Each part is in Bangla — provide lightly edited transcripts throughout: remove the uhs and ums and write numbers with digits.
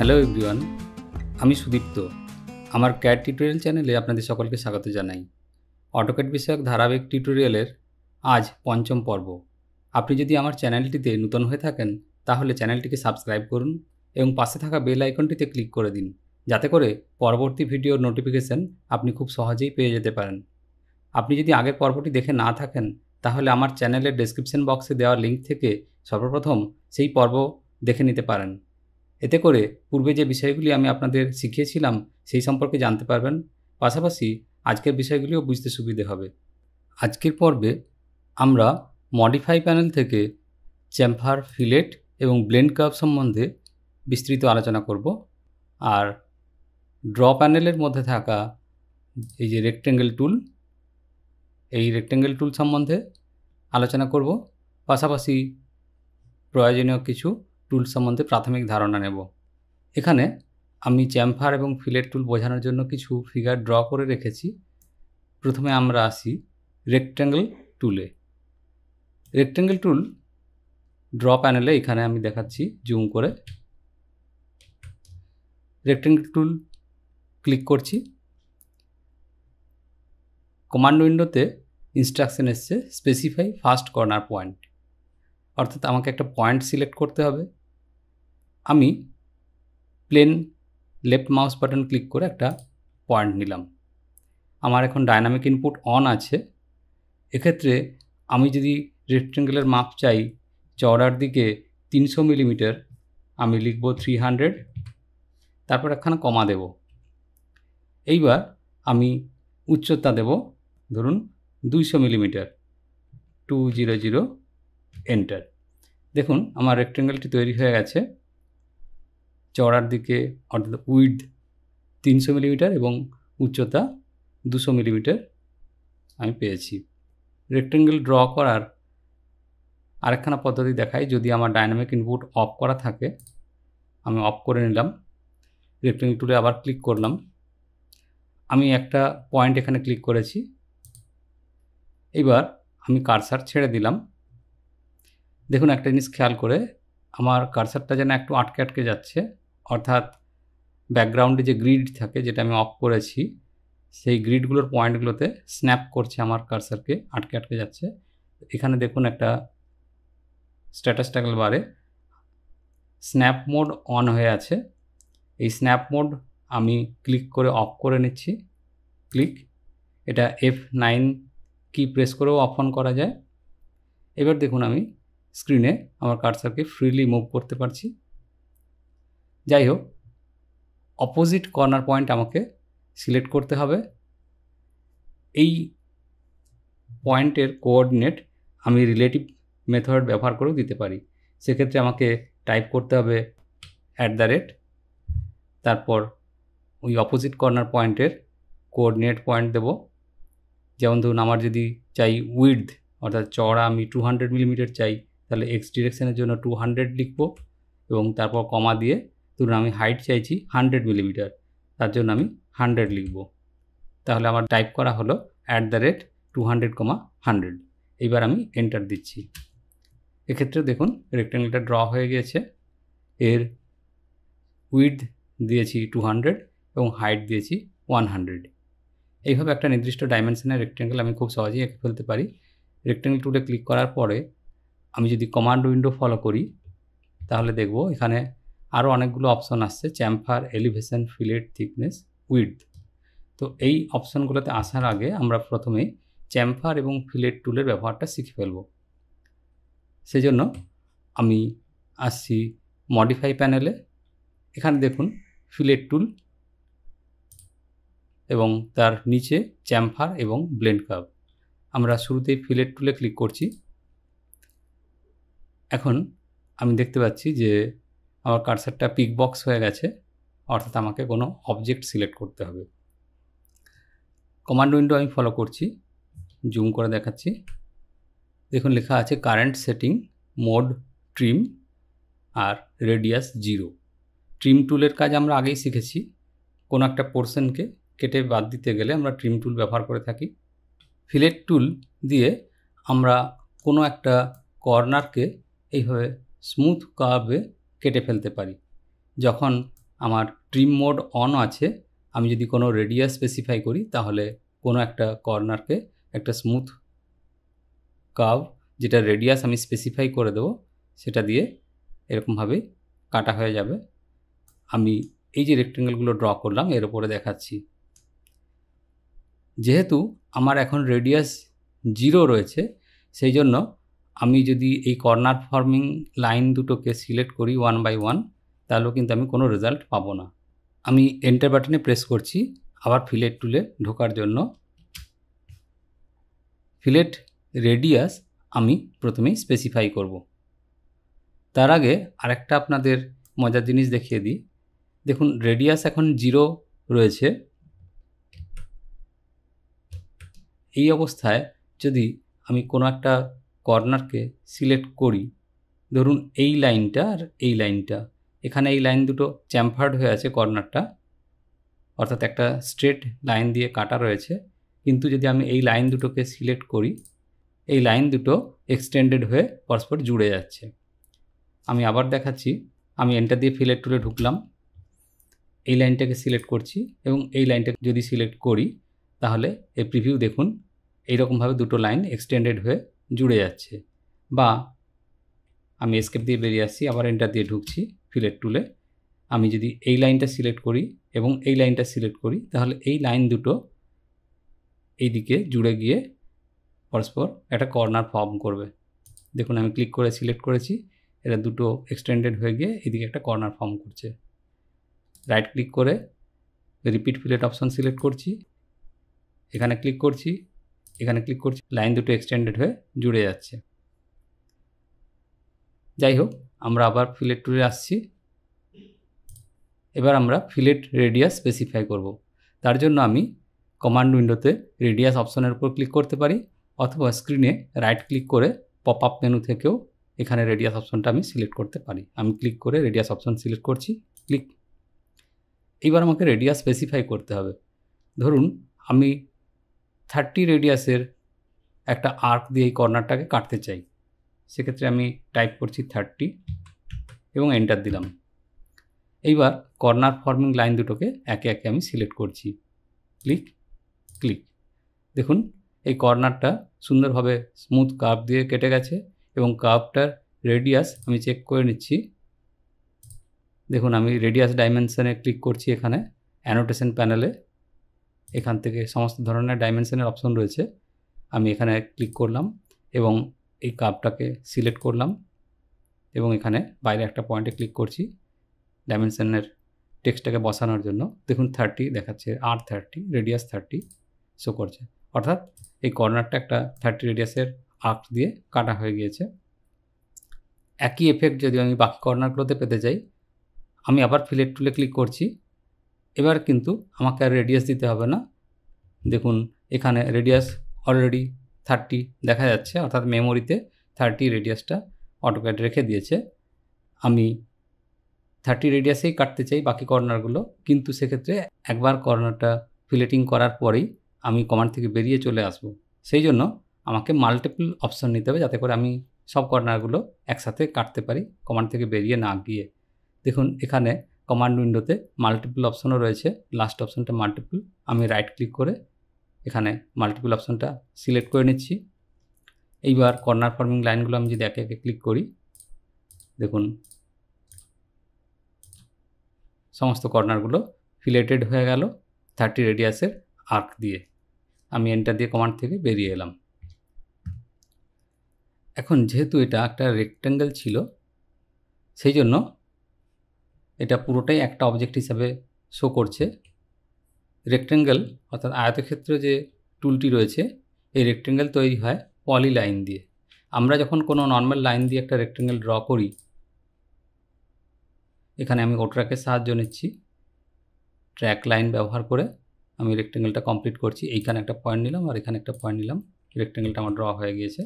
হ্যালো এভরিওয়ান, আমি সুদীপ্ত। আমার ক্যাড টিউটোরিয়াল চ্যানেলে আপনাদের সকলকে স্বাগত জানাই। অটোক্যাড বিষয়ক ধারাবাহিক টিউটোরিয়ালের আজ পঞ্চম পর্ব। আপনি যদি আমার চ্যানেলটিতে নতুন হয়ে থাকেন তাহলে চ্যানেলটিকে সাবস্ক্রাইব করুন এবং পাশে থাকা বেল আইকনটিতে ক্লিক করে দিন, যাতে করে পরবর্তী ভিডিওর নোটিফিকেশন আপনি খুব সহজেই পেয়ে যেতে পারেন। আপনি যদি আগের পর্বটি দেখে না থাকেন তাহলে আমার চ্যানেলের ডেসক্রিপশন বক্সে দেওয়া লিঙ্ক থেকে সর্বপ্রথম সেই পর্ব দেখে নিতে পারেন। এতে করে পূর্বে যে বিষয়গুলি আমি আপনাদের শিখিয়েছিলাম সেই সম্পর্কে জানতে পারবেন, পাশাপাশি আজকের বিষয়গুলিও বুঝতে সুবিধে হবে। আজকের পর্বে আমরা মডিফাই প্যানেল থেকে চ্যামফার, ফিলেট এবং ব্লেন্ড কার্ভ সম্বন্ধে বিস্তৃত আলোচনা করব। আর ড্র প্যানেলের মধ্যে থাকা এই যে রেক্টেঙ্গেল টুল, এই রেক্টেঙ্গেল টুল সম্বন্ধে আলোচনা করব, পাশাপাশি প্রয়োজনীয় কিছু টুল সম্বন্ধে প্রাথমিক ধারণা নেব। এখানে আমি চ্যামফার এবং ফিলেট টুল বোঝানোর জন্য কিছু ফিগার ড্র করে রেখেছি। প্রথমে আমরা আসি রেক্টেঙ্গেল টুলে। রেক্টেঙ্গেল টুল ড্র প্যানেলে এখানে আমি দেখাচ্ছি জুম করে। রেক্টেঙ্গেল টুল ক্লিক করছি। কমান্ড উইন্ডোতে ইনস্ট্রাকশন এসছে স্পেসিফাই ফার্স্ট কর্নার পয়েন্ট, অর্থাৎ আমাকে একটা পয়েন্ট সিলেক্ট করতে হবে। আমি plain left mouse button click করে একটা পয়েন্ট নিলাম। আমার এখন ডাইনামিক ইনপুট অন আছে। এক্ষেত্রে আমি যদি রেক্টেঙ্গেলের মাপ চাই চওড়ার দিকে 300 মিলিমিটার, আমি লিখব 300, তারপর একখানা কমা দেব। এইবার আমি উচ্চতা দেব ধরুন 200 মিলিমিটার, 200, এন্টার। দেখুন আমার রেক্টেঙ্গেলটি তৈরি হয়ে গেছে। চওড়ার দিকে অর্থাৎ উইডথ 300 মিলিমিটার এবং উচ্চতা 200 মিলিমিটার আমি পেয়েছি। রেক্টেঙ্গেল ড্র করার আরেকখানা পদ্ধতি দেখাই। যদি আমার ডাইনামিক ইনপুট অফ করা থাকে, আমি অফ করে নিলাম। রেক্টেঙ্গেল টুলে আবার ক্লিক করলাম। আমি একটা পয়েন্ট এখানে ক্লিক করেছি। এবার আমি কার্সার ছেড়ে দিলাম। দেখুন একটা জিনিস খেয়াল করে, আমার কার্সারটা যেন একটু আটকে আটকে যাচ্ছে, অর্থাৎ ব্যাকগ্রাউন্ডে যে গ্রিড থাকে যেটা আমি অফ করেছি সেই গ্রিডগুলোর পয়েন্টগুলোতে স্ন্যাপ করছে, আমার কার্সারকে আটকে আটকে যাচ্ছে। এখানে দেখুন একটা স্ট্যাটাস ট্যাগল বারে স্ন্যাপ মোড অন হয়ে আছে। এই স্ন্যাপ মোড আমি ক্লিক করে অফ করে নিচ্ছি। ক্লিক, এটা F9 কি প্রেস করেও অফ অন করা যায়। এবার দেখুন আমি স্ক্রিনে আমার কার্সারকে ফ্রিলি মুভ করতে পারছি। যাই হোক, অপোজিট কর্নার পয়েন্ট আমাকে সিলেক্ট করতে হবে। এই পয়েন্টের কোঅর্ডিনেট আমি রিলেটিভ মেথড ব্যবহার করেও দিতে পারি। সেক্ষেত্রে আমাকে টাইপ করতে হবে @ তারপর ওই অপোজিট কর্নার পয়েন্টের কোঅর্ডিনেট পয়েন্ট দেব। যেমন ধরুন আমার যদি চাই উইডথ অর্থাৎ চওড়া আমি 200 মিলিমিটার চাই, তাহলে এক্স ডিরেকশনের জন্য 200 লিখব এবং তারপর কমা দিয়ে ধরুন আমি হাইট চাইছি 100 মিলিমিটার, তার জন্য আমি 100 লিখব। তাহলে আমার টাইপ করা হলো @200, 100। এইবার আমি এন্টার দিচ্ছি। এক্ষেত্রে দেখুন রেক্টেঙ্গেলটা ড্র হয়ে গিয়েছে। এর উইডথ দিয়েছি 200 এবং হাইট দিয়েছি 100। এইভাবে একটা নির্দিষ্ট ডাইমেনশনের রেক্টেঙ্গেল আমি খুব সহজেই এঁকে ফেলতে পারি। রেক্টেঙ্গেল টুলে ক্লিক করার পরে আমি যদি কমান্ড উইন্ডো ফলো করি তাহলে দেখব এখানে আরও অনেকগুলো অপশন আসছে, chamfer, elevation, fillet, thickness, width. তো এই অপশনগুলোতে আসার আগে আমরা প্রথমে চ্যামফার এবং ফিলেট টুলের ব্যবহারটা শিখে ফেলব। সেজন্য আমি আসছি মডিফাই প্যানেলে। এখানে দেখুন ফিলেট টুল এবং তার নিচে চ্যামফার এবং ব্লেন্ড কার্ভ। আমরা শুরুতেই ফিলেট টুলে ক্লিক করছি। এখন আমি দেখতে পাচ্ছি যে আমার কার্সারটা পিক বক্স হয়ে গেছে, অর্থাৎ আমাকে কোনো অবজেক্ট সিলেক্ট করতে হবে। কমান্ড উইন্ডো আমি ফলো করছি, জুম করে দেখাচ্ছি। দেখুন লেখা আছে কারেন্ট সেটিং, মোড ট্রিম আর রেডিয়াস 0। ট্রিম টুলের কাজ আমরা আগেই শিখেছি। কোনো একটা পোর্শনকে কেটে বাদ দিতে গেলে আমরা ট্রিম টুল ব্যবহার করে থাকি। ফিলেট টুল দিয়ে আমরা কোনো একটা কর্নারকে এইভাবে স্মুথ কার্ভে কেটে ফেলতে পারি। যখন আমার ট্রিম মোড অন আছে, আমি যদি কোনো রেডিয়াস স্পেসিফাই করি তাহলে কোনো একটা কর্নারকে একটা স্মুথ কার্ভ যেটা রেডিয়াস আমি স্পেসিফাই করে দেবো সেটা দিয়ে এরকমভাবে কাটা হয়ে যাবে। আমি এই যে রেক্টেঙ্গেলগুলো ড্র করলাম এর উপরে দেখাচ্ছি। যেহেতু আমার এখন রেডিয়াস 0 রয়েছে, সেই জন্য আমি যদি এই কর্নার ফর্মিং লাইন দুটোকে সিলেক্ট করি 1 বাই 1, তাহলেও কিন্তু আমি কোনো রেজাল্ট পাবো না। আমি এন্টার বাটনে প্রেস করছি আবার ফিলেট টুলে ঢোকার জন্য। ফিলেট রেডিয়াস আমি প্রথমেই স্পেসিফাই করব। তার আগে আরেকটা আপনাদের মজার জিনিস দেখিয়ে দিই। দেখুন রেডিয়াস এখন 0 রয়েছে। এই অবস্থায় যদি আমি কোনো একটা কর্নারকে সিলেক্ট করি, ধরুন এই লাইনটা আর এই লাইনটা, এখানে এই লাইন দুটো চ্যাম্পার্ড হয়ে আছে কর্নারটা, অর্থাৎ একটা স্ট্রেট লাইন দিয়ে কাটা রয়েছে, কিন্তু যদি আমি এই লাইন দুটোকে সিলেক্ট করি, এই লাইন দুটো এক্সটেন্ডেড হয়ে পরস্পর জুড়ে যাচ্ছে। আমি আবার দেখাচ্ছি, আমি এন্টার দিয়ে ফিলেট টুলে ঢুকলাম, এই লাইনটাকে সিলেক্ট করছি এবং এই লাইনটাকে যদি সিলেক্ট করি তাহলে এই প্রিভিউ দেখুন এইরকমভাবে দুটো লাইন এক্সটেন্ডেড হয়ে জুড়ে যাচ্ছে। বা আমি এসকেপ দিয়ে বেরিয়ে আসছি, আবার এন্টার দিয়ে ঢুকছি ফিলেট টুলে, আমি যদি এই লাইনটা সিলেক্ট করি এবং এই লাইনটা সিলেক্ট করি তাহলে এই লাইন দুটো এই দিকে জুড়ে গিয়ে পরস্পর একটা কর্নার ফর্ম করবে। দেখুন আমি ক্লিক করে সিলেক্ট করেছি, এরা দুটো এক্সটেন্ডেড হয়ে গিয়ে এদিকে একটা কর্নার ফর্ম করছে। রাইট ক্লিক করে রিপিট ফিলেট অপশন সিলেক্ট করছি, এখানে ক্লিক করছি, এখানে ক্লিক করছি, লাইন দুটো এক্সটেন্ডেড হয়ে জুড়ে যাচ্ছে। যাই হোক, আমরা আবার ফিলেট টুলে আসছি। এবার আমরা ফিলেট রেডিয়াস স্পেসিফাই করব। তার জন্য আমি কমান্ড উইন্ডোতে রেডিয়াস অপশনের উপর ক্লিক করতে পারি, অথবা স্ক্রিনে রাইট ক্লিক করে পপ আপ মেনু থেকেও এখানে রেডিয়াস অপশনটা আমি সিলেক্ট করতে পারি। আমি ক্লিক করে রেডিয়াস অপশন সিলেক্ট করছি, ক্লিক। এইবার আমাকে রেডিয়াস স্পেসিফাই করতে হবে। ধরুন আমি 30 রেডিয়াসের একটা আর্ক দিয়ে এই কর্নারটাকে কাটতে চাই, সেক্ষেত্রে আমি টাইপ করছি 30 এবং এন্টার দিলাম। এইবার কর্নার ফর্মিং লাইন দুটোকে একে একে আমি সিলেক্ট করছি, ক্লিক, ক্লিক। দেখুন এই কর্নারটা সুন্দরভাবে স্মুথ কার্ভ দিয়ে কেটে গেছে এবং কার্ভটার রেডিয়াস আমি চেক করে নিচ্ছি। দেখুন আমি রেডিয়াস ডাইমেনশনে ক্লিক করছি, এখানে অ্যানোটেশন প্যানেলে এখান থেকে সমস্ত ধরনের ডাইমেনশনের অপশন রয়েছে। আমি এখানে ক্লিক করলাম এবং এই কার্ভটাকে সিলেক্ট করলাম এবং এখানে বাইরে একটা পয়েন্টে ক্লিক করছি ডাইমেনশনের টেক্সটটাকে বসানোর জন্য। দেখুন 30 দেখাচ্ছে, R30, রেডিয়াস 30 শো করছে, অর্থাৎ এই কর্নারটা একটা 30 রেডিয়াসের আর্ক দিয়ে কাটা হয়ে গিয়েছে। একই এফেক্ট যদি আমি বাকি কর্নারগুলোতে পেতে চাই, আমি আবার ফিলেট টুলে ক্লিক করছি। এবার কিন্তু আমাকে আর রেডিয়াস দিতে হবে না। দেখুন এখানে রেডিয়াস অলরেডি 30 দেখা যাচ্ছে, অর্থাৎ মেমোরিতে 30 রেডিয়াসটা অটোক্যাড রেখে দিয়েছে। আমি 30 রেডিয়াসেই কাটতে চাই বাকি কর্নারগুলো, কিন্তু সেক্ষেত্রে একবার কর্নারটা ফিলেটিং করার পরেই আমি কমান্ড থেকে বেরিয়ে চলে আসব। সেই জন্য আমাকে মাল্টিপল অপশন নিতে হবে, যাতে করে আমি সব কর্নারগুলো একসাথে কাটতে পারি কমান্ড থেকে বেরিয়ে না গিয়ে। দেখুন এখানে কমান্ড উইন্ডোতে মাল্টিপল অপশনও রয়েছে, লাস্ট অপশনটা মাল্টিপল। আমি রাইট ক্লিক করে এখানে মাল্টিপল অপশনটা সিলেক্ট করে নিচ্ছি। এইবার কর্নার ফর্মিং লাইনগুলো আমি যদি একে একে ক্লিক করি, দেখুন সমস্ত কর্নারগুলো ফিলেটেড হয়ে গেল 30 রেডিয়াসের আর্ক দিয়ে। আমি এন্টার দিয়ে কমান্ড থেকে বেরিয়ে এলাম। এখন যেহেতু এটা একটা রেক্ট্যাঙ্গেল ছিল, সেই জন্য এটা পুরোটাই একটা অবজেক্ট হিসাবে শো করছে। রেক্ট্যাঙ্গেল অর্থাৎ আয়তক্ষেত্র যে টুলটি রয়েছে, এই রেক্ট্যাঙ্গেল তৈরি হয় পলি লাইন দিয়ে। আমরা যখন কোনো নর্মাল লাইন দিয়ে একটা রেক্ট্যাঙ্গেল ড্র করি, এখানে আমি ওট্রাকের সাহায্য নিচ্ছি, ট্র্যাক লাইন ব্যবহার করে আমি রেক্ট্যাঙ্গেলটা কমপ্লিট করছি। এইখানে একটা পয়েন্ট নিলাম আর এখানে একটা পয়েন্ট নিলাম, রেক্ট্যাঙ্গেলটা আমার ড্র হয়ে গিয়েছে।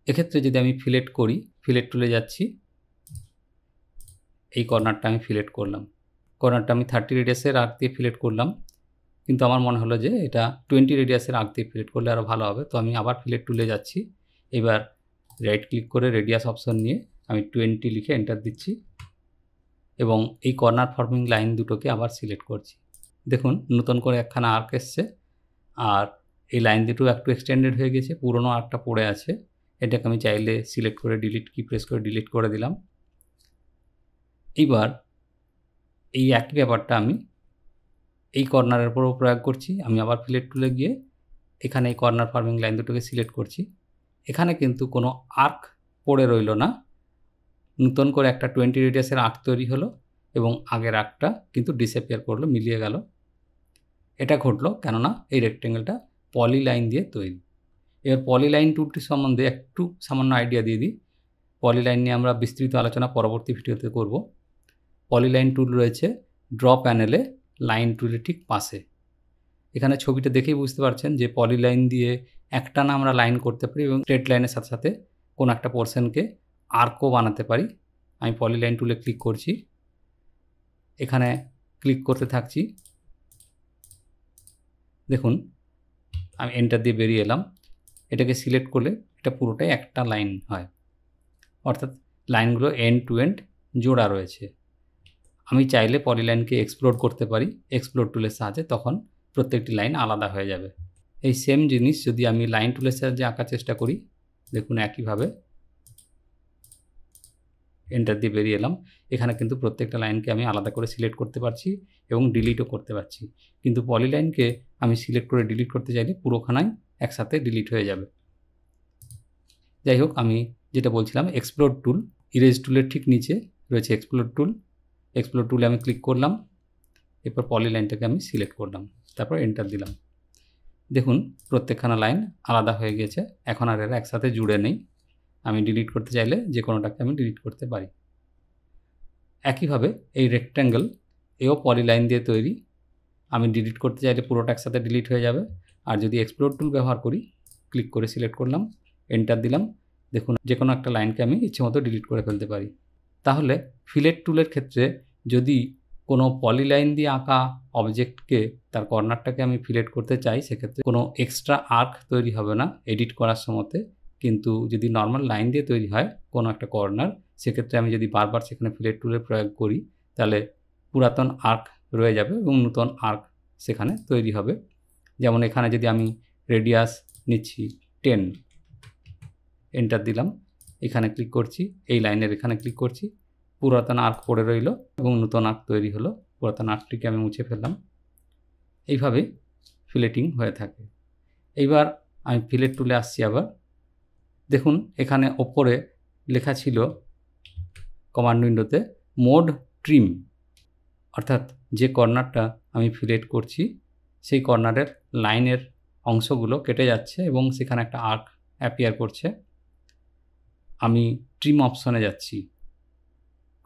এক্ষেত্রে যদি আমি ফিলেট করি, ফিলেট টুলে যাচ্ছি, এই কর্নারটা আমি ফিলেট করলাম। কর্নারটা আমি 30 রেডিয়াসের আর্ক দিয়ে ফিলেট করলাম, কিন্তু আমার মনে হলো যে এটা 20 রেডিয়াসের আর্ক দিয়ে ফিলেট করলে আরও ভালো হবে, তো আমি আবার ফিলেট টুলে যাচ্ছি। এবার রাইট ক্লিক করে রেডিয়াস অপশন নিয়ে আমি 20 লিখে এন্টার দিচ্ছি এবং এই কর্নার ফর্মিং লাইন দুটোকে আবার সিলেক্ট করছি। দেখুন নতুন করে একখানা আর্ক এসছে, আর এই লাইন দুটো একটু এক্সটেন্ডেড হয়ে গেছে, পুরনো আর্কটা পড়ে আছে। এটাকে আমি চাইলে সিলেক্ট করে ডিলিট কি প্রেস করে ডিলিট করে দিলাম। এইবার এই একই ব্যাপারটা আমি এই কর্নারের উপরও প্রয়োগ করছি। আমি আবার ফিলেট টুলে গিয়ে এখানে এই কর্নার ফর্মিং লাইন দুটোকে সিলেক্ট করছি। এখানে কিন্তু কোনো আর্ক পড়ে রইল না, নতুন করে একটা 20 রেডিয়াসের আর্ক তৈরি হলো এবং আগের আর্কটা কিন্তু ডিসঅ্যাপিয়ার করলো, মিলিয়ে গেল। এটা ঘটলো কেননা এই রেক্টেঙ্গেলটা পলি লাইন দিয়ে তৈরি। এবার পলি লাইন টুলটি সম্বন্ধে একটু সামান্য আইডিয়া দিয়ে দিই। পলি লাইন নিয়ে আমরা বিস্তৃত আলোচনা পরবর্তী ভিডিওতে করব। পলি লাইন টুল রয়েছে ড্র প্যানেলে লাইন টুলের ঠিক পাশে। এখানে ছবিটা দেখেই বুঝতে পারছেন যে পলি লাইন দিয়ে একটানা আমরা লাইন করতে পারি এবং স্ট্রেট লাইনের সাথে সাথে কোনো একটা পোর্শনকে আর্কও বানাতে পারি। আমি পলি লাইন টুলে ক্লিক করছি, এখানে ক্লিক করতে থাকছি। দেখুন আমি এন্টার দিয়ে বেরিয়ে এলাম। এটাকে সিলেক্ট করলে এটা পুরোটাই একটা লাইন হয়, অর্থাৎ লাইনগুলো এন্ড টু এন্ড জোড়া রয়েছে। আমি চাইলে পলিলাইনকে এক্সপ্লোর করতে পারি এক্সপ্লোর টুলের সাহায্যে, তখন প্রত্যেকটি লাইন আলাদা হয়ে যাবে। এই সেম জিনিস যদি আমি লাইন টুলের সাহায্যে আঁকার চেষ্টা করি, দেখুন একইভাবে এন্টার দিয়ে বেরিয়ে এলাম। এখানে কিন্তু প্রত্যেকটা লাইনকে আমি আলাদা করে সিলেক্ট করতে পারছি এবং ডিলিটও করতে পারছি। কিন্তু পলিলাইনকে আমি সিলেক্ট করে ডিলিট করতে চাইলে পুরোখানাই একসাথে ডিলিট হয়ে যাবে। যাই হোক, আমি যেটা বলছিলাম, এক্সপ্লোর টুল, ইরেজ টুলের ঠিক নিচে রয়েছে এক্সপ্লোর টুল। এক্সপ্লোর টুলে আমি ক্লিক করলাম, এরপর পলিলাইনটাকে আমি সিলেক্ট করলাম, তারপর এন্টার দিলাম। দেখুন প্রত্যেকখানা লাইন আলাদা হয়ে গেছে, এখন আর এরা একসাথে জুড়ে নেই। আমি ডিলিট করতে চাইলে যে কোনোটাকে আমি ডিলিট করতে পারি। একইভাবে এই রেক্ট্যাঙ্গেল এও পলিলাইন দিয়ে তৈরি। আমি ডিলিট করতে চাইলে পুরোটা একসাথে ডিলিট হয়ে যাবে। আর যদি এক্সপ্লোর টুল ব্যবহার করি, ক্লিক করে সিলেক্ট করলাম, এন্টার দিলাম, দেখুন যে কোনো একটা লাইনকে আমি ইচ্ছেমতো ডিলিট করে ফেলতে পারি। তাহলে ফিলেট টুলের ক্ষেত্রে যদি কোনো পলিলাইন দিয়ে আঁকা অবজেক্টকে, তার কর্নারটাকে আমি ফিলেট করতে চাই, সেক্ষেত্রে কোনো এক্সট্রা আর্ক তৈরি হবে না এডিট করার সময়তে। কিন্তু যদি নর্মাল লাইন দিয়ে তৈরি হয় কোনো একটা কর্নার, সেক্ষেত্রে আমি যদি বারবার সেখানে ফিলেট টুলের প্রয়োগ করি, তাহলে পুরাতন আর্ক রয়ে যাবে এবং নতুন আর্ক সেখানে তৈরি হবে। যেমন এখানে যদি আমি রেডিয়াস নিচ্ছি 10, এন্টার দিলাম, এখানে ক্লিক করছি, এই লাইনের এখানে ক্লিক করছি, পুরাতন আর্ক পড়ে রইল এবং নতুন আর্ক তৈরি হলো। পুরাতন আর্কটিকে আমি মুছে ফেললাম। এইভাবে ফিলেটিং হয়ে থাকে। এইবার আমি ফিলেট টুলে আসছি আবার। দেখুন এখানে ওপরে লেখা ছিল কমান্ড উইন্ডোতে মোড ট্রিম, অর্থাৎ যে কর্নারটা আমি ফিলেট করছি সেই কর্নারের লাইনের অংশগুলো কেটে যাচ্ছে এবং সেখানে একটা আর্ক অ্যাপিয়ার করছে। আমি ট্রিম অপশনে যাচ্ছি,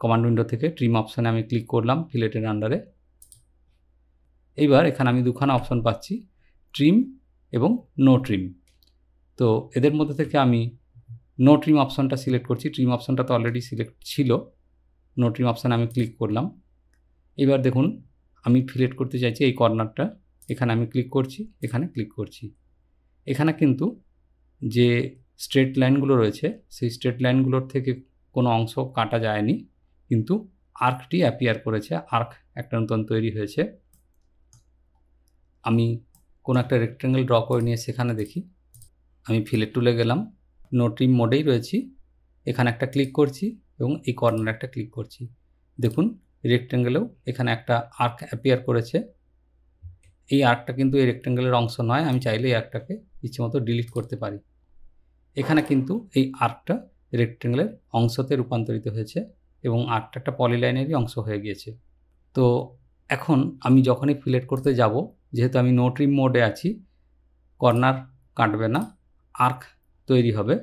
কমান্ড উইন্ডো থেকে ট্রিম অপশনে আমি ক্লিক করলাম ফিলেটের আন্ডারে। এইবার এখানে আমি দুখানা অপশন পাচ্ছি, ট্রিম এবং নো ট্রিম। তো এদের মধ্যে থেকে আমি নো ট্রিম অপশনটা সিলেক্ট করছি। ট্রিম অপশনটা তো অলরেডি সিলেক্ট ছিল। নো ট্রিম অপশানে আমি ক্লিক করলাম। এবার দেখুন আমি ফিলেট করতে চাইছি এই কর্নারটা, এখানে আমি ক্লিক করছি, এখানে ক্লিক করছি। এখানে কিন্তু যে স্ট্রেট লাইনগুলো রয়েছে সেই স্ট্রেট লাইনগুলোর থেকে কোনো অংশ কাটা যায়নি, কিন্তু আর্কটি অ্যাপিয়ার করেছে, আর্ক একটা নতুন তৈরি হয়েছে। আমি কোনো একটা রেক্ট্যাঙ্গেল ড্র করে নিয়ে সেখানে দেখি। আমি ফিলেট টুলে গেলাম, নো ট্রিম মোডেই রয়েছি, এখানে একটা ক্লিক করছি এবং এই কর্নারে একটা ক্লিক করছি। দেখুন রেক্ট্যাঙ্গেলেও এখানে একটা আর্ক অ্যাপিয়ার করেছে। এই আর্কটা কিন্তু এই রেক্ট্যাঙ্গেলের অংশ নয়, আমি চাইলে এই আর্কটাকে ইচ্ছেমতো ডিলিট করতে পারি। এখানে কিন্তু এই আর্কটা রেক্ট্যাঙ্গেলের অংশতে রূপান্তরিত হয়েছে এবং আর্কটা একটা পলিলাইনেরই অংশ হয়ে গিয়েছে। তো এখন আমি যখনই ফিলেট করতে যাব, যেহেতু আমি নো ট্রিম মোডে আছি, কর্নার কাটবে না, আর্ক তৈরি হবে।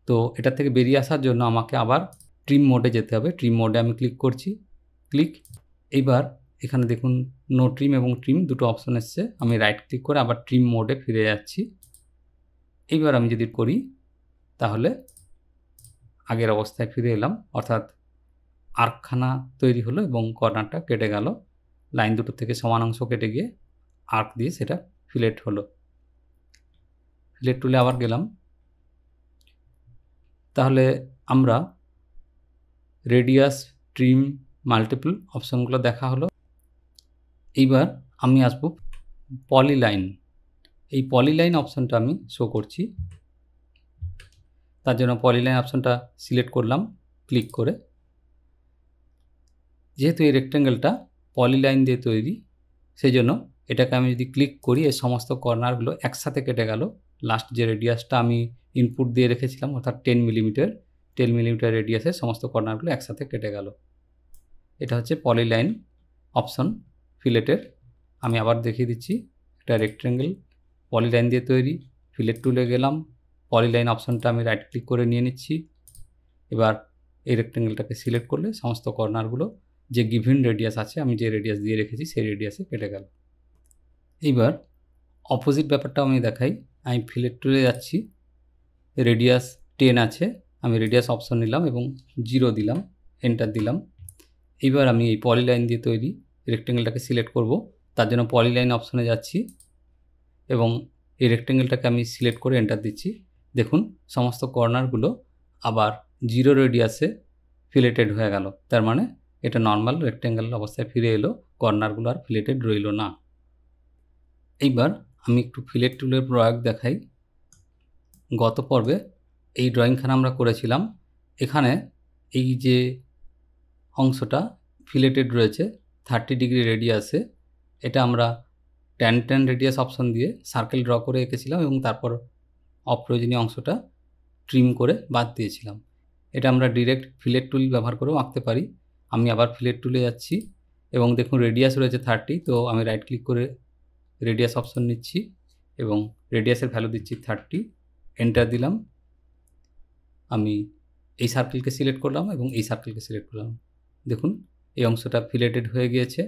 তো এটা থেকে বেরিয়ে আসার জন্য আমাকে আবার ট্রিম মোডে যেতে হবে। ট্রিম মোডে আমি ক্লিক করছি, ক্লিক। এইবার এখানে দেখুন নো ট্রিম এবং ট্রিম দুটো অপশন এসছে। আমি রাইট ক্লিক করে আবার ট্রিম মোডে ফিরে যাচ্ছি। এইবার আমি যদি করি তাহলে আগের অবস্থায় ফিরে এলাম, অর্থাৎ আর্কখানা তৈরি হলো এবং কর্নারটা কেটে গেল। লাইন দুটো থেকে সমান অংশ কেটে গিয়ে আর্ক দিয়ে সেটা ফিলেট হলো। ফিলেট টুলে আবার গেলাম। তাহলে আমরা রেডিয়াস, ট্রিম মাল্টিপল অপশনগুলো দেখা হলো। এইবার আমি আসবো পলিলাইন। এই পলিলাইন অপশনটা আমি শো করছি, তার জন্য পলিলাইন অপশনটা সিলেক্ট করলাম ক্লিক করে। যেহেতু এই রেক্ট্যাঙ্গেলটা পলিলাইন দিয়ে তৈরি, সেই জন্য এটাকে আমি যদি ক্লিক করি এই সমস্ত কর্নারগুলো একসাথে কেটে গেল। লাস্ট যে রেডিয়াসটা আমি ইনপুট দিয়ে রেখেছিলাম অর্থাৎ 10 মিলিমিটার রেডিয়াসে সমস্ত কর্নারগুলো একসাথে কেটে গেল। এটা হচ্ছে পলিলাইন অপশন ফিলেটের। আমি আবার দেখিয়ে দিচ্ছি, একটা রেক্ট্যাঙ্গেল পলিলাইন দিয়ে তৈরি, ফিলেট টুলে গেলাম, পলিলাইন অপশনটা আমি রাইট ক্লিক করে নিয়ে নিচ্ছি। এবার এই রেক্ট্যাঙ্গেলটাকে সিলেক্ট করলে সমস্ত কর্নারগুলো যে গিভেন রেডিয়াস আছে, আমি যে রেডিয়াস দিয়ে রেখেছি সেই রেডিয়াসে কেটে গেল। এইবার অপোজিট ব্যাপারটাও আমি দেখাই। আমি ফিলেট টুলে যাচ্ছি, রেডিয়াস 10 আছে, আমি রেডিয়াস অপশন নিলাম এবং 0 দিলাম, এন্টার দিলাম। এইবার আমি এই পলিলাইন দিয়ে তৈরি রেক্ট্যাঙ্গেলটাকে সিলেক্ট করব, তার জন্য পলিলাইন অপশনে যাচ্ছি এবং এই রেক্ট্যাঙ্গেলটাকে আমি সিলেক্ট করে এন্টার দিচ্ছি। দেখুন সমস্ত কর্নারগুলো আবার 0 রেডিয়াসে ফিলেটেড হয়ে গেল, তার মানে এটা নর্মাল রেক্ট্যাঙ্গেল অবস্থায় ফিরে এলো, কর্নারগুলো আর ফিলেটেড রইল না। এইবার আমি একটু ফিলেট টুলের প্রয়োগ দেখাই। গত পর্বে এই ড্রয়িংখানা আমরা করেছিলাম, এখানে এই যে অংশটা ফিলেটেড রয়েছে 30 ডিগ্রি রেডিয়াসে, এটা আমরা tan রেডিয়াস অপশন দিয়ে সার্কেল ড্র করে এঁকেছিলাম এবং তারপর অপ্রয়োজনীয় অংশটা ট্রিম করে বাদ দিয়েছিলাম। এটা আমরা ডিরেক্ট ফিলেট টুল ব্যবহার করেও আঁকতে পারি। আমি আবার ফিলেট টুলে যাচ্ছি এবং দেখুন রেডিয়াস রয়েছে 30, তো আমি রাইট ক্লিক করে রেডিয়াস অপশন নিচ্ছি এবং রেডিয়াসের ভ্যালু দিচ্ছি 30, এন্টার দিলাম। আমি এই সার্কেলকে সিলেক্ট করলাম এবং এই সার্কেলকে সিলেক্ট করলাম। দেখুন এই অংশটা ফিলেটেড হয়ে গিয়েছে।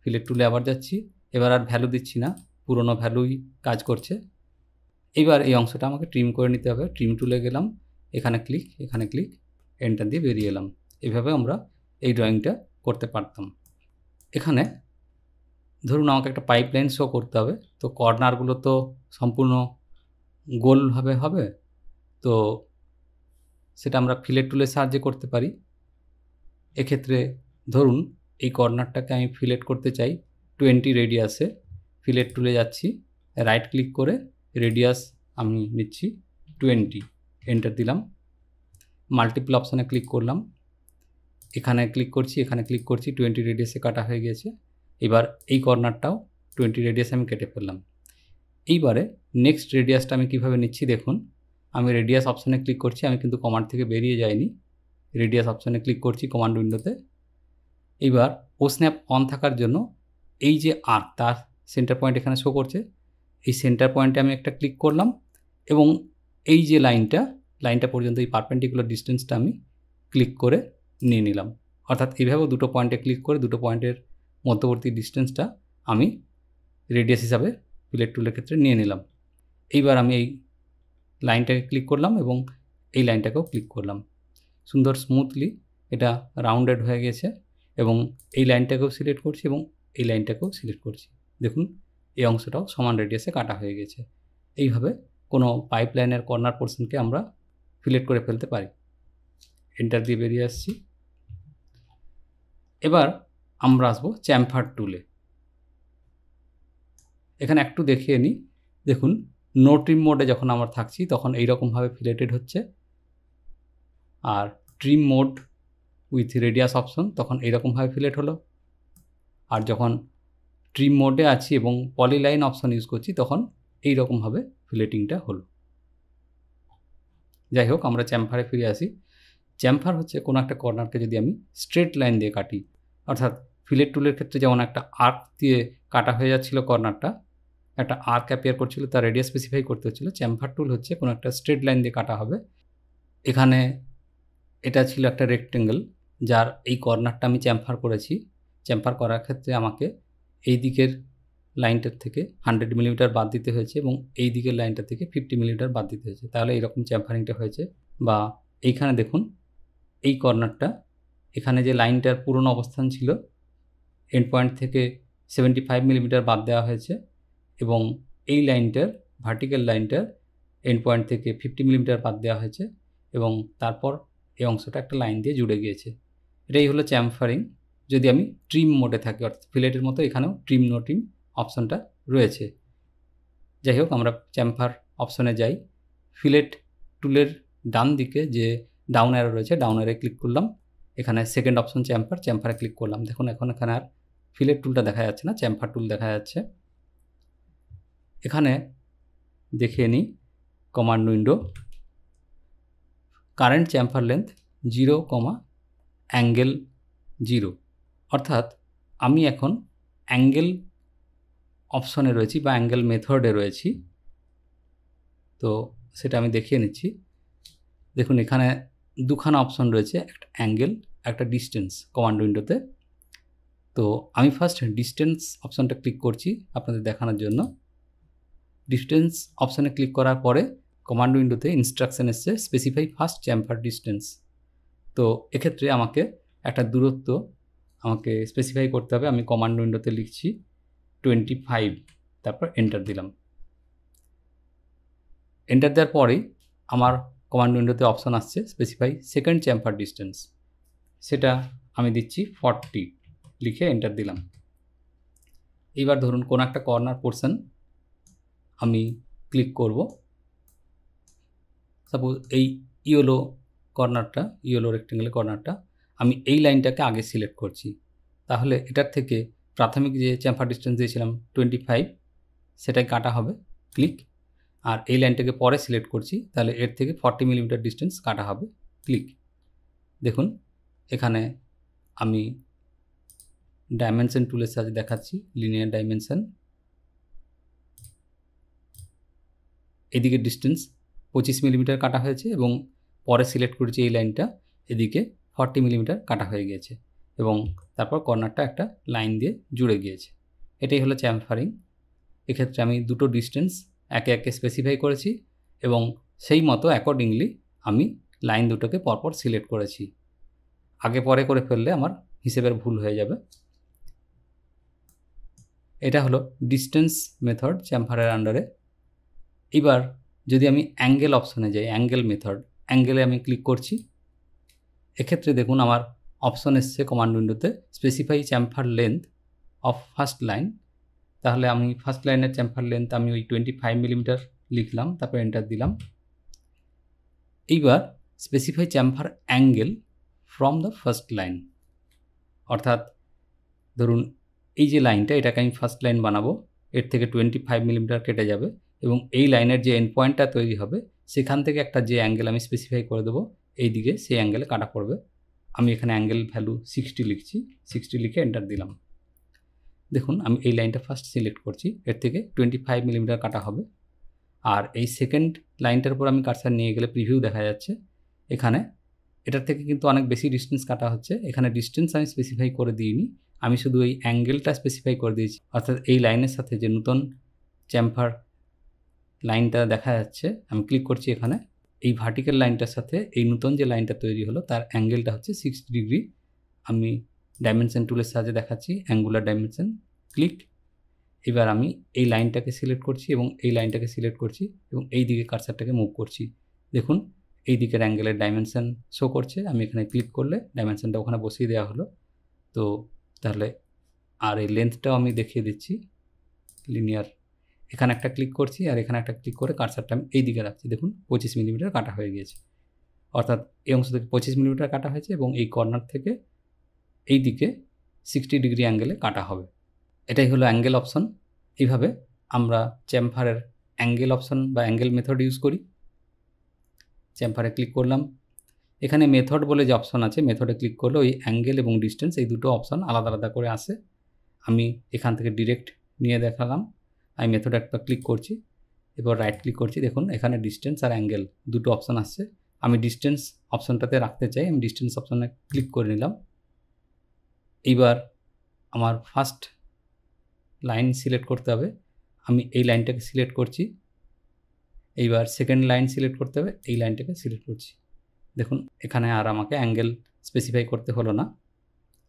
ফিলেট টুলে আবার যাচ্ছি, এবার আর ভ্যালু দিচ্ছি না, পুরনো ভ্যালুই কাজ করছে। এবার এই অংশটা আমাকে ট্রিম করে নিতে হবে। ট্রিম টুলে গেলাম, এখানে ক্লিক, এন্টার দিয়ে বেরিয়ে এলাম। এইভাবে আমরা এই ড্রয়িংটা করতে পারতাম। এখানে ধরুন আমাকে একটা পাইপলাইন শো করতে হবে, তো কর্নারগুলো তো সম্পূর্ণ গোলভাবে হবে, তো সেটা আমরা ফিলেট টুলের সাহায্যে করতে পারি। এক্ষেত্রে ধরুন এই কর্নারটাকে আমি ফিলেট করতে চাই 20 রেডিয়াসে, ফিলেট টুলে যাচ্ছি, রাইট ক্লিক করে রেডিয়াস আমি নিচ্ছি 20, এন্টার দিলাম। মাল্টিপল অপশানে ক্লিক করলাম, এখানে ক্লিক করছি, 20 রেডিয়াসে কাটা হয়ে গিয়েছে। এবার এই কর্নারটাও 20 রেডিয়াসে আমি কেটে ফেললাম। এইবারে নেক্সট রেডিয়াসটা আমি কিভাবে নিচ্ছি দেখুন, আমি রেডিয়াস অপশানে ক্লিক করছি, আমি কিন্তু কমান্ড থেকে বেরিয়ে যাইনি, রেডিয়াস অপশানে ক্লিক করছি কমান্ড উইন্ডোতে। এইবার ও স্ন্যাপ অন থাকার জন্য এই যে আর্ক, তার সেন্টার পয়েন্ট এখানে শো করছে, এই সেন্টার পয়েন্টে আমি একটা ক্লিক করলাম এবং এই যে লাইনটা পর্যন্ত এই পারপেন্ডিকুলার ডিস্টেন্সটা আমি ক্লিক করে নিয়ে নিলাম। অর্থাৎ এইভাবে দুটো পয়েন্টে ক্লিক করে দুটো পয়েন্টের মধ্যবর্তী ডিস্টেন্সটা আমি রেডিয়াস হিসাবে ফিলেট টুলের ক্ষেত্রে নিয়ে নিলাম। এইবার আমি এই লাইনটাকে ক্লিক করলাম এবং এই লাইনটাকেও ক্লিক করলাম। সুন্দর স্মুথলি এটা রাউন্ডেড হয়ে গেছে এবং এই লাইনটাকেও সিলেক্ট করছি এবং এই লাইনটাকেও সিলেক্ট করছি। দেখুন এই অংশটাও সমান রেডিয়াসে কাটা হয়ে গেছে। এইভাবে কোনো পাইপলাইনের কর্নার পোর্শনকে আমরা ফিলেট করে ফেলতে পারি। এন্টার দিয়ে বেরিয়ে আসছি। এবার আমরা আসবো চ্যামফার টুলে। এখানে একটু দেখিয়ে নিই, দেখুন নো ট্রিম মোডে যখন আমরা থাকছি তখন এইরকমভাবে ফিলেটেড হচ্ছে, আর trim mode with radius option তখন এইরকমভাবে ফিলেট হলো, আর যখন ট্রিম মোডে আছি এবং পলিলাইন অপশন ইউজ করছি তখন এইরকমভাবে ফিলেটিংটা হলো। যাই হোক, আমরা চ্যামফারে ফিরে আসি। চ্যামফার হচ্ছে কোনো একটা কর্নারকে যদি আমি স্ট্রেট লাইন দিয়ে কাটি, অর্থাৎ ফিলেট টুলের ক্ষেত্রে যেমন একটা আর্ক দিয়ে কাটা হয়ে যাচ্ছিল কর্নারটা, একটা আর্ক অ্যাপিয়ার করছিল, তার রেডিয়াস স্পেসিফাই করতে হচ্ছিল। চ্যামফার টুল হচ্ছে কোনো একটা স্ট্রেট লাইন দিয়ে কাটা হবে। এখানে এটা ছিল একটা রেক্টেঙ্গেল, যার এই কর্নারটা আমি চ্যামফার করেছি। চ্যামফার করার ক্ষেত্রে আমাকে এই দিকের লাইনটার থেকে 100 মিলিমিটার বাদ দিতে হয়েছে এবং এই দিকের লাইনটা থেকে 50 মিলিমিটার বাদ দিতে হয়েছে, তাহলে এইরকম চ্যামফারিংটা হয়েছে। বা এইখানে দেখুন এই কর্নারটা, এখানে যে লাইনটার পুরনো অবস্থান ছিল এন্ড পয়েন্ট থেকে 75 মিলিমিটার বাদ দেওয়া হয়েছে এবং এই লাইনটার ভার্টিক্যাল লাইনটার এন্ড পয়েন্ট থেকে 50 মিলিমিটার বাদ দেওয়া হয়েছে এবং তারপর এই অংশটা একটা লাইন দিয়ে জুড়ে গিয়েছে। এটাই হলো চ্যামফারিং যদি আমি ট্রিম মোডে থাকি, অর্থাৎ ফিলেটের মতো এখানেও ট্রিম নো ট্রিম অপশনটা রয়েছে। যাই হোক, আমরা চ্যামফার অপশনে যাই। ফিলেট টুলের ডান দিকে যে ডাউন অ্যারো রয়েছে, ডাউন অ্যারো ক্লিক করলাম, এখানে সেকেন্ড অপশন চ্যামফারে ক্লিক করলাম। দেখুন এখন এখানে আর ফিলেট টুলটা দেখা যাচ্ছে না, চ্যামফার টুল দেখা যাচ্ছে। এখানে দেখে নিই command window, current chamfer length 0, angle 0, অর্থাৎ আমি এখন অ্যাঙ্গেল অপশনে রয়েছি বা অ্যাঙ্গেল মেথডে রয়েছি। তো সেটা আমি দেখিয়ে নিচ্ছি। দেখুন এখানে দুখানা অপশন রয়েছে, একটা অ্যাঙ্গেল, একটা ডিস্টেন্স কমান্ড উইন্ডোতে। তো আমি ফার্স্ট ডিস্টেন্স অপশনটা ক্লিক করছি আপনাদের দেখানোর জন্য। ডিস্টেন্স অপশনে ক্লিক করার পরে কমান্ড উইন্ডোতে ইনস্ট্রাকশন এসছে স্পেসিফাই ফার্স্ট চ্যামফার ডিস্টেন্স। তো এক্ষেত্রে আমাকে একটা দূরত্ব আমাকে স্পেসিফাই করতে হবে। আমি কমান্ড উইন্ডোতে লিখছি 25, তারপর এন্টার দিলাম। এন্টার দেওয়ার পরেই আমার কমান্ড উইন্ডোতে অপশন আসছে স্পেসিফাই সেকেন্ড চ্যামফার ডিস্টেন্স, সেটা আমি দিচ্ছি 40, লিখে এন্টার দিলাম। এইবার ধরুন কোনো একটা কর্নার পোর্শন আমি ক্লিক করব, সাপোজ এই ইয়েলো কর্নারটা, ইয়েলো রেক্টেঙ্গেলের কর্নারটা, আমি এই লাইনটাকে আগে সিলেক্ট করছি। তাহলে এটার থেকে প্রাথমিক যে চ্যামফার ডিস্টেন্স দিয়েছিলাম 25, সেটাই কাটা হবে, ক্লিক। আর এই লাইনটাকে পরে সিলেক্ট করছি, তাহলে এর থেকে 40 মিলিমিটার ডিস্টেন্স কাটা হবে, ক্লিক। দেখুন এখানে আমি ডাইমেনশন টুলের সাথে দেখাচ্ছি, লিনিয়ার ডাইমেনশন। এদিকে ডিস্টেন্স 25 মিলিমিটার কাটা হয়েছে এবং পরে সিলেক্ট করেছি এই লাইনটা, এদিকে 40 মিলিমিটার কাটা হয়ে গিয়েছে এবং তারপর কর্নারটা একটা লাইন দিয়ে জুড়ে গিয়েছে। এটাই হলো চ্যামফারিং। এক্ষেত্রে আমি দুটো ডিস্টেন্স একে একে স্পেসিফাই করেছি এবং সেই মতো অ্যাকর্ডিংলি আমি লাইন দুটোকে পরপর সিলেক্ট করেছি। আগে পরে করে ফেললে আমার হিসেবের ভুল হয়ে যাবে। এটা হলো ডিস্টেন্স মেথড চ্যামফারের আন্ডারে। এবার যদি আমি অ্যাঙ্গেল অপশনে যাই, অ্যাঙ্গেল মেথড, অ্যাঙ্গেলে আমি ক্লিক করছি। এক্ষেত্রে দেখুন আমার অপশন এসছে কমান্ড উইন্ডোতে specify chamfer length of first line. তাহলে আমি ফার্স্ট লাইনের চ্যামফার লেন্থ আমি ওই 25 মিলিমিটার লিখলাম, তারপর এন্টার দিলাম। এইবার specify chamfer angle from the first line, অর্থাৎ ধরুন এই যে লাইনটা, এটাকে আমি ফার্স্ট লাইন বানাবো, এর থেকে 25 মিলিমিটার কেটে যাবে এবং এই লাইনের যে এন্ড পয়েন্টটা তৈরি হবে সেখান থেকে একটা যে অ্যাঙ্গেল আমি স্পেসিফাই করে দেবো এই দিকে, সেই অ্যাঙ্গেলে কাটা পড়বে। আমি এখানে অ্যাঙ্গেল ভ্যালু 60 লিখছি, 60 লিখে এন্টার দিলাম। দেখুন আমি এই লাইনটা ফার্স্ট সিলেক্ট করছি, এর থেকে 25 মিলিমিটার কাটা হবে। আর এই সেকেন্ড লাইনটার উপর আমি কার্সার নিয়ে গেলে প্রিভিউ দেখা যাচ্ছে, এখানে এটার থেকে কিন্তু অনেক বেশি ডিস্টেন্স কাটা হচ্ছে। এখানে ডিস্টেন্স আমি স্পেসিফাই করে দিইনি, আমি শুধু এই অ্যাঙ্গেলটা স্পেসিফাই করে দিয়েছি। অর্থাৎ এই লাইনের সাথে যে নতুন চ্যামফার লাইনটা দেখা যাচ্ছে, আমি ক্লিক করছি এখানে, এই ভার্টিক্যাল লাইনটার সাথে এই নতুন যে লাইনটা তৈরি হলো তার অ্যাঙ্গেলটা হচ্ছে 60 ডিগ্রি। আমি ডাইমেনশন টুলের সাহায্যে দেখাচ্ছি অ্যাঙ্গুলার ডাইমেনশন, ক্লিক। এবার আমি এই লাইনটাকে সিলেক্ট করছি এবং এই লাইনটাকে সিলেক্ট করছি এবং এই দিকে কার্সারটাকে মুভ করছি। দেখুন এই দিকের অ্যাঙ্গেলের ডাইমেনশন শো করছে। আমি এখানে ক্লিক করলে ডাইমেনশনটা ওখানে বসিয়ে দেওয়া হলো। তো তাহলে আর এই লেন্থটাও আমি দেখিয়ে দিচ্ছি লিনিয়ার। এখানে একটা ক্লিক করছি আর এখানে একটা ক্লিক করে কার্সারটা আমি এই দিকে রাখছি। দেখুন 25 মিলিমিটার কাটা হয়ে গিয়েছে, অর্থাৎ এই অংশ থেকে 25 মিলিমিটার কাটা হয়েছে এবং এই কর্নার থেকে এই দিকে 60 ডিগ্রি অ্যাঙ্গেলে কাটা হবে। এটাই হলো অ্যাঙ্গেল অপশন। এইভাবে আমরা চ্যামফারের অ্যাঙ্গেল অপশন বা অ্যাঙ্গেল মেথড ইউজ করি। চ্যামফারে ক্লিক করলাম, এখানে মেথড বলে যে অপশন আছে, মেথডে ক্লিক করলে ওই অ্যাঙ্গেল এবং ডিস্টেন্স এই দুটো অপশন আলাদা আলাদা করে আসে। আমি এখান থেকে ডিরেক্ট নিয়ে দেখালাম। আমি মেথডে একটা ক্লিক করছি, এবার রাইট ক্লিক করছি, দেখুন এখানে ডিস্টেন্স আর অ্যাঙ্গেল দুটো অপশন আসছে। আমি ডিস্টেন্স অপশনটাতে রাখতে চাই, আমি ডিস্টেন্স অপশনে ক্লিক করে নিলাম। এইবার আমার ফার্স্ট লাইন সিলেক্ট করতে হবে, আমি এই লাইনটাকে সিলেক্ট করছি। এইবার সেকেন্ড লাইন সিলেক্ট করতে হবে, এই লাইনটাকে সিলেক্ট করছি। দেখুন এখানে আর আমাকে অ্যাঙ্গেল স্পেসিফাই করতে হলো না,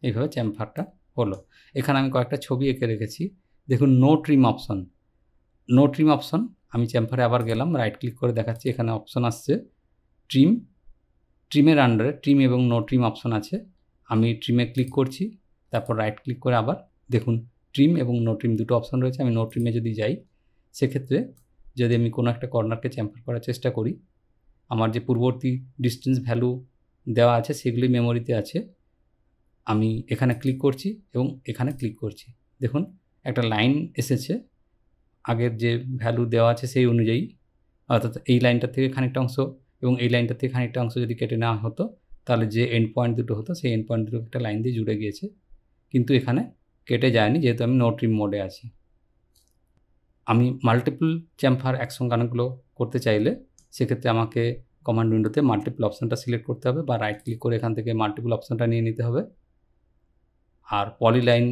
এইভাবে চ্যামফারটা হলো। এখানে আমি কয়েকটা ছবি এঁকে রেখেছি। দেখুন no trim option, no trim option. আমি চ্যামফারে আবার গেলাম, রাইট ক্লিক করে দেখাচ্ছি, এখানে অপশন আসছে ট্রিম, ট্রিমের আন্ডারে ট্রিম এবং নো ট্রিম অপশন আছে। আমি ট্রিমে ক্লিক করছি, তারপর রাইট ক্লিক করে আবার দেখুন ট্রিম এবং নো ট্রিম দুটো অপশন রয়েছে। আমি নো ট্রিমে যদি যাই, সেক্ষেত্রে যদি আমি কোনো একটা কর্নারকে চ্যাম্পার করার চেষ্টা করি, আমার যে পূর্ববর্তী ডিস্টেন্স ভ্যালু দেওয়া আছে সেগুলি মেমোরিতে আছে। আমি এখানে ক্লিক করছি এবং এখানে ক্লিক করছি, দেখুন একটা লাইন এসেছে আগের যে ভ্যালু দেওয়া আছে সেই অনুযায়ী, অর্থাৎ এই লাইনটার থেকে খানিকটা অংশ এবং এই লাইনটার থেকে খানিকটা অংশ যদি কেটে নেওয়া হতো, তাহলে যে এন্ড পয়েন্ট দুটো হতো সেই এন্ড পয়েন্ট দুটো একটা লাইন দিয়ে জুড়ে গিয়েছে, কিন্তু এখানে কেটে যায়নি যেহেতু আমি নো ট্রিম মোডে আছি। আমি মাল্টিপল চ্যাম্পার একসঙ্গে অনেকগুলো করতে চাইলে সেক্ষেত্রে আমাকে কমান্ড উইন্ডোতে মাল্টিপল অপশানটা সিলেক্ট করতে হবে বা রাইট ক্লিক করে এখান থেকে মাল্টিপল অপশানটা নিয়ে নিতে হবে। আর পলিলাইন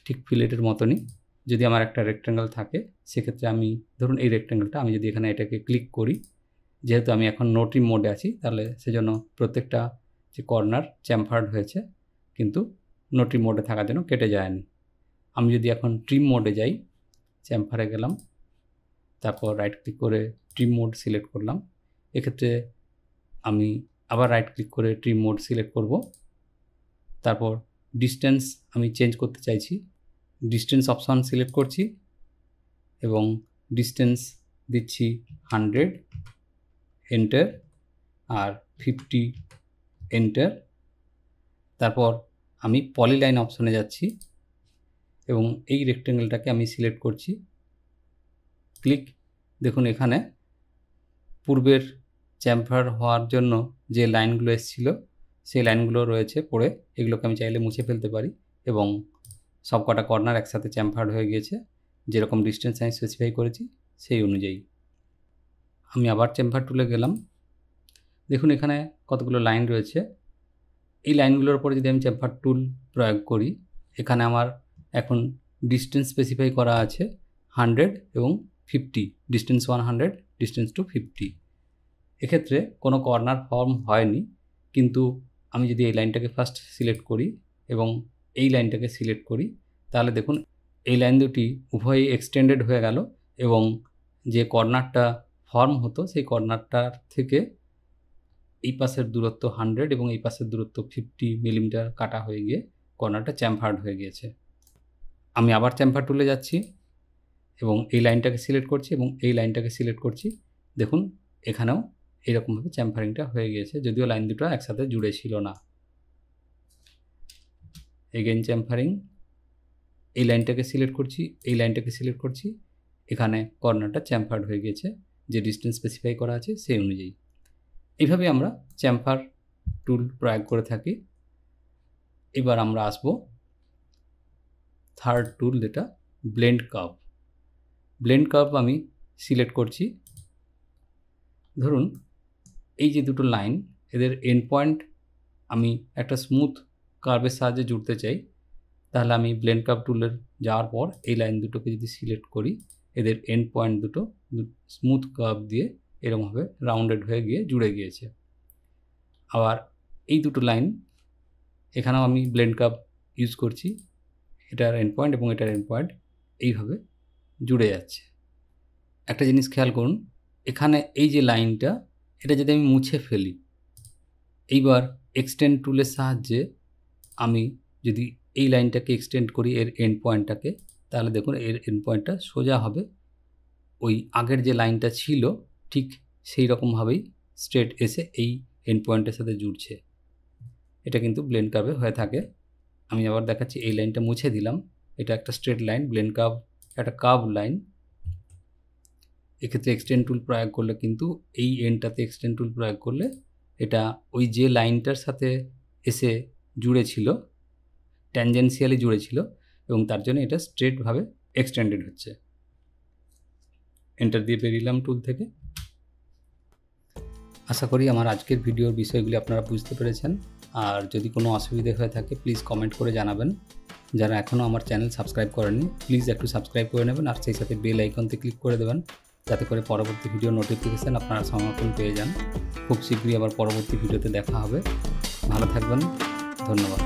ঠিক ফিলেটের মতনই যদি আমার একটা রেক্ট্যাঙ্গেল থাকে, সেক্ষেত্রে আমি ধরুন এই রেক্ট্যাঙ্গেলটা আমি যদি এখানে এটাকে ক্লিক করি, যেহেতু আমি এখন নো ট্রিম মোডে আছি তাহলে সেজন্য প্রত্যেকটা যে কর্নার চ্যাম্পার্ড হয়েছে, কিন্তু নো ট্রিম মোডে থাকার জন্য কেটে যায়নি। আমি যদি এখন ট্রিম মোডে যাই, চ্যাম্পারে গেলাম, তারপর রাইট ক্লিক করে ট্রিম মোড সিলেক্ট করলাম, এক্ষেত্রে আমি আবার রাইট ক্লিক করে ট্রিম মোড সিলেক্ট করব। তারপর ডিস্টেন্স আমি চেঞ্জ করতে চাইছি, ডিস্টেন্স অপশান সিলেক্ট করছি এবং ডিস্টেন্স দিচ্ছি 100, এন্টার, আর 50 এন্টার। তারপর আমি পলিলাইন অপশানে যাচ্ছি এবং এই রেক্ট্যাঙ্গেলটাকে আমি সিলেক্ট করছি, ক্লিক। দেখুন এখানে পূর্বের চ্যাম্পার হওয়ার জন্য যে লাইনগুলো এসেছিলো সেই লাইনগুলো রয়েছে পড়ে, এগুলোকে আমি চাইলে মুছে ফেলতে পারি এবং সব কটা কর্নার একসাথে চ্যাম্পার্ড হয়ে গিয়েছে যেরকম ডিস্টেন্স আমি স্পেসিফাই করেছি সেই অনুযায়ী। আমি আবার চ্যাম্পার টুলে গেলাম, দেখুন এখানে কতগুলো লাইন রয়েছে। এই লাইনগুলোর উপরে যদি আমি চ্যাম্পার টুল প্রয়োগ করি, এখানে আমার এখন ডিস্টেন্স স্পেসিফাই করা আছে 100 এবং 50, ডিস্টেন্স 100, ডিস্টেন্স টু 50। এক্ষেত্রে কোনো কর্নার ফর্ম হয়নি, কিন্তু আমি যদি এই লাইনটাকে ফার্স্ট সিলেক্ট করি এবং এই লাইনটাকে সিলেক্ট করি, তাহলে দেখুন এই লাইন দুটি উভয়ই এক্সটেন্ডেড হয়ে গেল এবং যে কর্নারটা ফর্ম হতো সেই কর্নারটার থেকে এই পাশের দূরত্ব 100 এবং এই পাশের দূরত্ব 50 মিলিমিটার কাটা হয়ে গিয়ে কর্নারটা চ্যাম্পার্ড হয়ে গিয়েছে। আমি আবার চ্যাম্পার টুলে যাচ্ছি এবং এই লাইনটাকে সিলেক্ট করছি এবং এই লাইনটাকে সিলেক্ট করছি, দেখুন এখানেও এইরকমভাবে চ্যাম্পারিংটা হয়ে গিয়েছে, যদিও লাইন দুটো একসাথে জুড়ে ছিল না। এগেইন চ্যাম্পারিং, এই লাইনটাকে সিলেক্ট করছি, এই লাইনটাকে সিলেক্ট করছি, এখানে কর্নারটা চ্যাম্পার্ড হয়ে গিয়েছে যে ডিস্টেন্স স্পেসিফাই করা আছে সেই অনুযায়ী। এইভাবে আমরা চ্যাম্পার টুল প্রয়োগ করে থাকি। এবার আমরা আসবো থার্ড টুল, যেটা ব্লেন্ড কার্ভ। ব্লেন্ড কার্ভ আমি সিলেক্ট করছি, ধরুন এই যে দুটো লাইন এদের এন্ড পয়েন্ট আমি একটা স্মুথ কার্ভের সাহায্যে জুড়তে চাই, তাহলে আমি ব্লেন্ড কার্ভ টুলের যাওয়ার পর এই লাইন দুটোকে যদি সিলেক্ট করি, এদের এন্ড পয়েন্ট দুটো স্মুথ কার্ভ দিয়ে এরকমভাবে রাউন্ডেড হয়ে গিয়ে জুড়ে গিয়েছে। আবার এই দুটো লাইন এখানেও আমি ব্লেন্ড কার্ভ ইউজ করছি, এটার এন্ড পয়েন্ট এবং এটার এন্ড পয়েন্ট এইভাবে জুড়ে যাচ্ছে। একটা জিনিস খেয়াল করুন, এখানে এই যে লাইনটা এটা যদি আমি মুছে ফেলি, এইবার এক্সটেন্ড টুলের সাহায্যে আমি যদি এই লাইনটাকে এক্সটেন্ড করি এর এন্ড পয়েন্টটাকে, তাহলে দেখুন এর এন্ড পয়েন্টটা সোজা হবে ওই আগের যে লাইনটা ছিল ঠিক সেই রকমভাবেই স্ট্রেট এসে এই এন্ড পয়েন্টের সাথে জুড়ছে। এটা কিন্তু ব্লেন্ড কার্ভে হয়ে থাকে। আমি আবার দেখাচ্ছি, এই লাইনটা মুছে দিলাম, এটা একটা স্ট্রেট লাইন, ব্লেন্ড কার্ভ একটা কার্ভ লাইন। এক্ষেত্রে এক্সটেন্ড টুল প্রয়োগ করলে কিন্তু এই এন্ডটাতে এক্সটেন্ড টুল প্রয়োগ করলে এটা ওই যে লাইনটার সাথে এসে জুড়েছিল, ট্যানজেন্সিয়ালি জুড়েছিল এবং তার জন্য এটা স্ট্রেটভাবে এক্সটেন্ডেড হচ্ছে। এন্টার দিয়ে বেরিলাম টুল থেকে। আশা করি আমার আজকের ভিডিওর বিষয়গুলি আপনারা বুঝতে পেরেছেন, আর যদি কোনো অসুবিধে হয়ে থাকে প্লিজ কমেন্ট করে জানাবেন। যারা এখনও আমার চ্যানেল সাবস্ক্রাইব করেননি প্লিজ একটু সাবস্ক্রাইব করে নেবেন আর সেই সাথে বেল আইকনতে ক্লিক করে দেবেন, যাতে করে পরবর্তী ভিডিও নোটিফিকেশান আপনারা সংরক্ষণ পেয়ে যান। খুব শীঘ্রই আবার পরবর্তী ভিডিওতে দেখা হবে। ভালো থাকবেন, ধন্যবাদ।